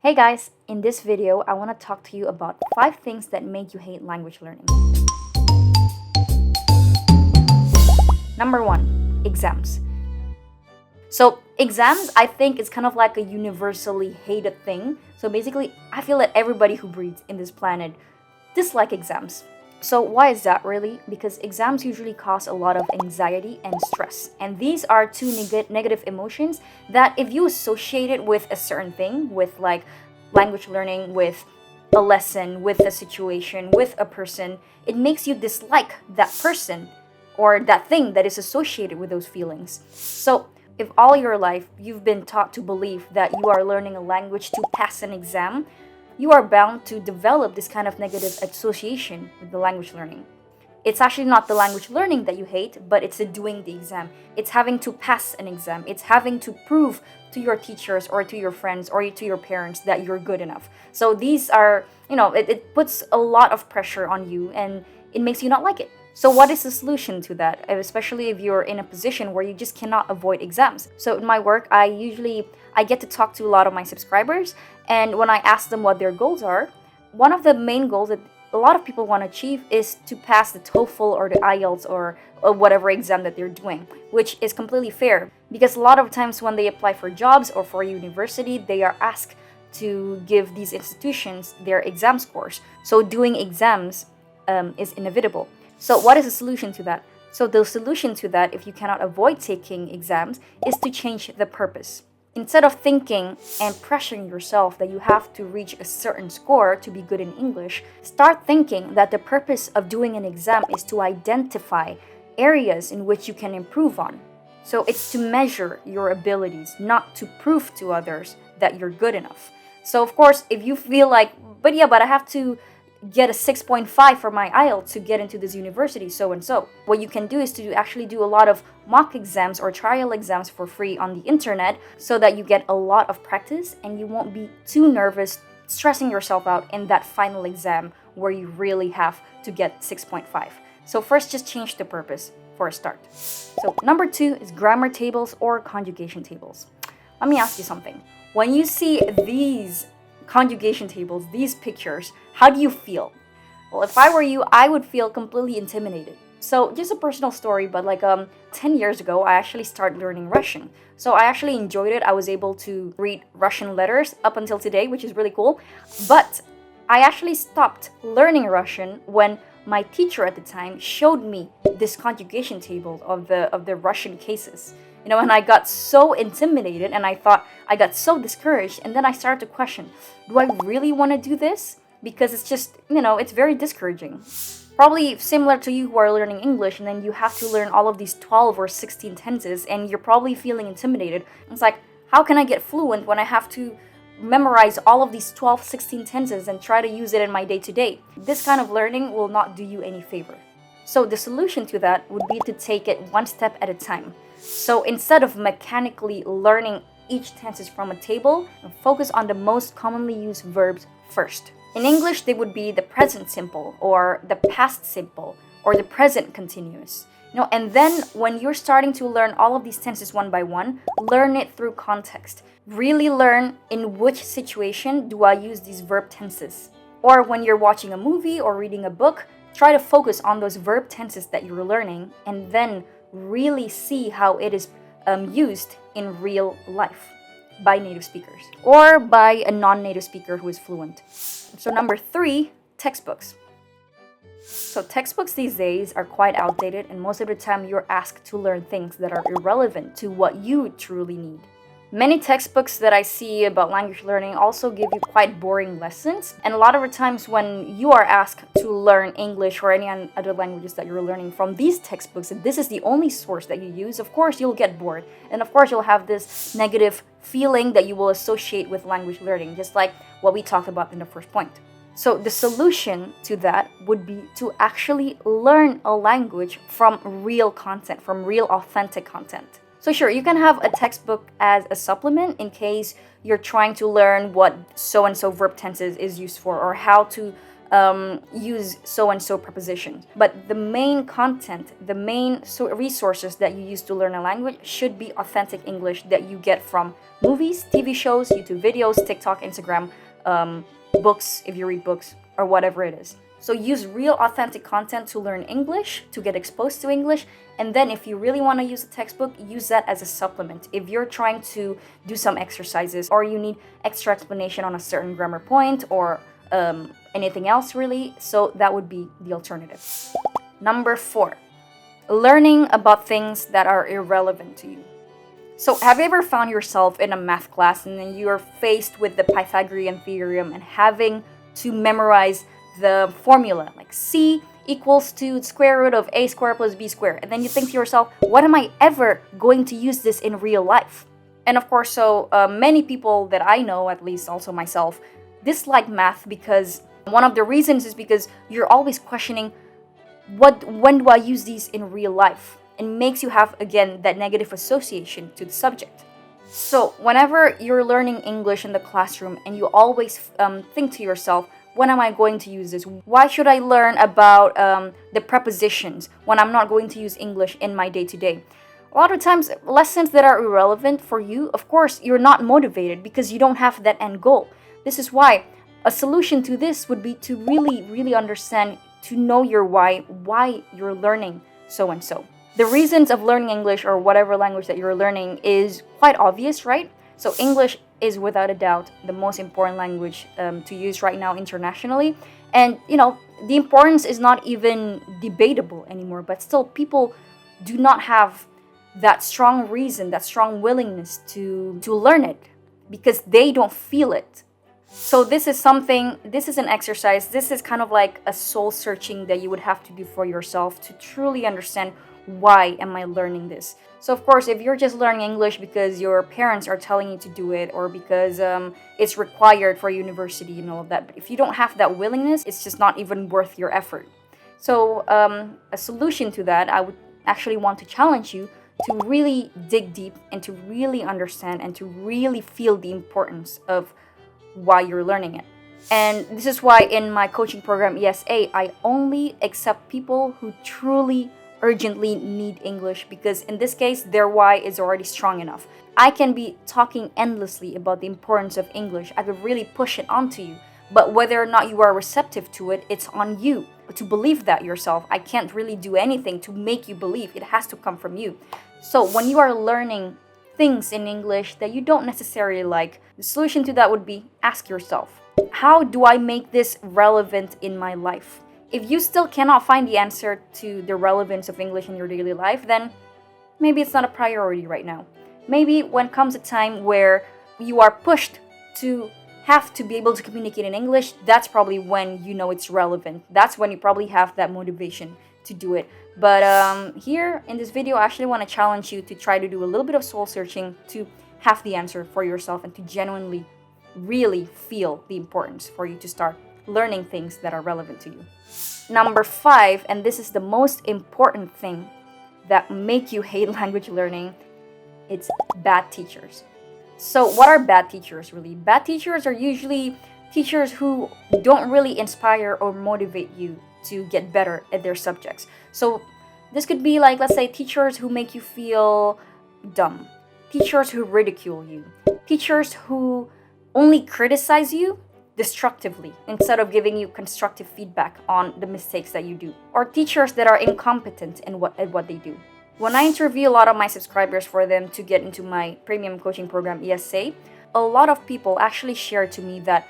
Hey guys, in this video, I want to talk to you about 5 things that make you hate language learning. Number 1, exams. So exams, I think, is kind of like a universally hated thing. So basically, I feel that everybody who breathes in this planet dislike exams. So why is that really? Because exams usually cause a lot of anxiety and stress. And these are two negative emotions that if you associate it with a certain thing, with like language learning, with a lesson, with a situation, with a person, it makes you dislike that person or that thing that is associated with those feelings. So if all your life you've been taught to believe that you are learning a language to pass an exam, you are bound to develop this kind of negative association with the language learning. It's actually not the language learning that you hate, but it's the doing the exam. It's having to pass an exam. It's having to prove to your teachers or to your friends or to your parents that you're good enough. So these are, it puts a lot of pressure on you and it makes you not like it. So what is the solution to that, especially if you're in a position where you just cannot avoid exams? So in my work, I get to talk to a lot of my subscribers, and when I ask them what their goals are, one of the main goals that a lot of people want to achieve is to pass the TOEFL or the IELTS or whatever exam that they're doing, which is completely fair because a lot of times when they apply for jobs or for university, they are asked to give these institutions their exam scores. So doing exams is inevitable. So what is the solution to that? So the solution to that, if you cannot avoid taking exams, is to change the purpose. Instead of thinking and pressuring yourself that you have to reach a certain score to be good in English, start thinking that the purpose of doing an exam is to identify areas in which you can improve on. So it's to measure your abilities, not to prove to others that you're good enough. So of course, if you feel like, but I have to get a 6.5 for my IELTS to get into this university, so and so. What you can do is to actually do a lot of mock exams or trial exams for free on the internet so that you get a lot of practice and you won't be too nervous, stressing yourself out in that final exam where you really have to get 6.5. So first, just change the purpose for a start. So number 2 is grammar tables or conjugation tables. Let me ask you something. When you see these conjugation tables, these pictures, how do you feel? Well, if I were you, I would feel completely intimidated. So just a personal story, but 10 years ago, I actually started learning Russian. So I actually enjoyed it. I was able to read Russian letters up until today, which is really cool. But I actually stopped learning Russian when my teacher at the time showed me this conjugation table of the Russian cases. And I got so intimidated and I got so discouraged, and then I started to question, do I really want to do this? Because it's just, it's very discouraging. Probably similar to you who are learning English and then you have to learn all of these 12 or 16 tenses and you're probably feeling intimidated. It's like, how can I get fluent when I have to memorize all of these 12, 16 tenses and try to use it in my day-to-day? This kind of learning will not do you any favor. So the solution to that would be to take it one step at a time. So instead of mechanically learning each tenses from a table, focus on the most commonly used verbs first. In English, they would be the present simple or the past simple or the present continuous. And then when you're starting to learn all of these tenses one by one, learn it through context. Really learn in which situation do I use these verb tenses. Or when you're watching a movie or reading a book, try to focus on those verb tenses that you're learning and then really see how it is used in real life by native speakers or by a non-native speaker who is fluent. So number 3, textbooks. So textbooks these days are quite outdated, and most of the time you're asked to learn things that are irrelevant to what you truly need. Many textbooks that I see about language learning also give you quite boring lessons, and a lot of the times when you are asked to learn English or any other languages that you're learning from these textbooks, and this is the only source that you use, of course you'll get bored, and of course you'll have this negative feeling that you will associate with language learning, just like what we talked about in the first point. So the solution to that would be to actually learn a language from real content, from real authentic content. So sure, you can have a textbook as a supplement in case you're trying to learn what so-and-so verb tenses is used for or how to use so-and-so prepositions. But the main content, the main resources that you use to learn a language should be authentic English that you get from movies, TV shows, YouTube videos, TikTok, Instagram, books if you read books, or whatever it is. So use real authentic content to learn English, to get exposed to English, and then if you really want to use a textbook, use that as a supplement. If you're trying to do some exercises or you need extra explanation on a certain grammar point or anything else really, so that would be the alternative. Number 4, learning about things that are irrelevant to you. So have you ever found yourself in a math class and then you're faced with the Pythagorean theorem and having to memorize the formula, like C equals to square root of a squared plus b squared, and then you think to yourself, what am I ever going to use this in real life? And of course, so many people that I know, at least also myself, dislike math because one of the reasons is because you're always questioning when do I use these in real life, and makes you have again that negative association to the subject. So whenever you're learning English in the classroom and you always think to yourself, when am I going to use this? Why should I learn about the prepositions when I'm not going to use English in my day-to-day? A lot of times, lessons that are irrelevant for you, of course, you're not motivated because you don't have that end goal. This is why a solution to this would be to really understand, to know your why you're learning so and so. The reasons of learning English or whatever language that you're learning is quite obvious, right? So English is without a doubt the most important language to use right now internationally. And, you know, the importance is not even debatable anymore, but still people do not have that strong reason, that strong willingness to learn it because they don't feel it. So this is an exercise, this is kind of like a soul searching that you would have to do for yourself to truly understand, why am I learning this? So of course, if you're just learning English because your parents are telling you to do it or because it's required for university and all of that, but if you don't have that willingness, it's just not even worth your effort. So a solution to that, I would actually want to challenge you to really dig deep and to really understand and to really feel the importance of why you're learning it. And this is why in my coaching program ESA, I only accept people who truly urgently need English, because in this case their why is already strong enough. I can be talking endlessly about the importance of English, I could really push it onto you, but whether or not you are receptive to it, it's on you to believe that yourself. I can't really do anything to make you believe, it has to come from you. So when you are learning things in English that you don't necessarily like, the solution to that would be ask yourself, how do I make this relevant in my life? If you still cannot find the answer to the relevance of English in your daily life, then maybe it's not a priority right now. Maybe when comes a time where you are pushed to have to be able to communicate in English, that's probably when you know it's relevant. That's when you probably have that motivation to do it. But here in this video, I actually want to challenge you to try to do a little bit of soul searching to have the answer for yourself and to genuinely really feel the importance for you to start learning things that are relevant to you. Number 5, and this is the most important thing that make you hate language learning, it's bad teachers. So what are bad teachers really? Bad teachers are usually teachers who don't really inspire or motivate you to get better at their subjects. So this could be like, let's say, teachers who make you feel dumb, teachers who ridicule you, teachers who only criticize you destructively instead of giving you constructive feedback on the mistakes that you do, or teachers that are incompetent in what they do. When I interview a lot of my subscribers for them to get into my premium coaching program ESA, a lot of people actually share to me that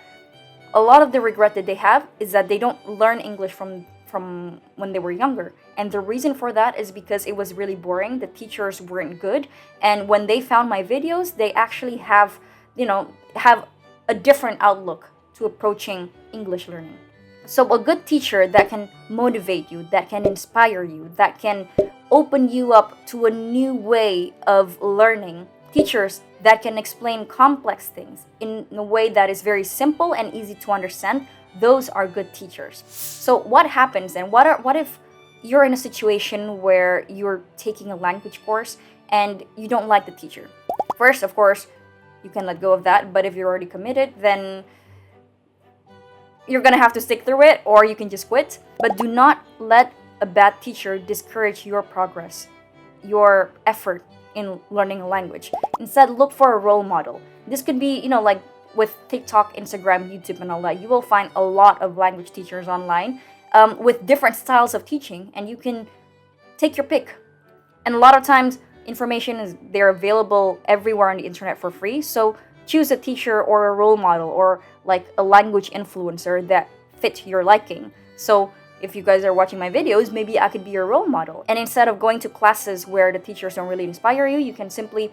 a lot of the regret that they have is that they don't learn English from when they were younger. And the reason for that is because it was really boring, the teachers weren't good, and when they found my videos, they actually have a different outlook to approaching English learning. So a good teacher that can motivate you, that can inspire you, that can open you up to a new way of learning, teachers that can explain complex things in a way that is very simple and easy to understand, those are good teachers. So what happens and what if you're in a situation where you're taking a language course and you don't like the teacher? First, of course, you can let go of that, but if you're already committed, then you're gonna have to stick through it, or you can just quit. But do not let a bad teacher discourage your progress, your effort in learning a language. Instead, look for a role model. This could be, like with TikTok, Instagram, YouTube, and all that. You will find a lot of language teachers online with different styles of teaching, and you can take your pick. And a lot of times, they're available everywhere on the internet for free. So choose a teacher or a role model or like a language influencer that fit your liking. So if you guys are watching my videos, maybe I could be your role model. And instead of going to classes where the teachers don't really inspire you, you can simply,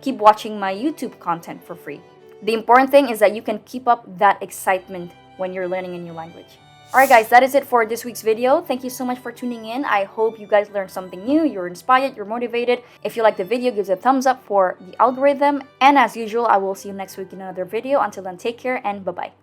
keep watching my YouTube content for free. The important thing is that you can keep up that excitement when you're learning a new language. Alright guys, that is it for this week's video. Thank you so much for tuning in. I hope you guys learned something new, you're inspired, you're motivated. If you like the video, give it a thumbs up for the algorithm. And as usual, I will see you next week in another video. Until then, take care and bye-bye.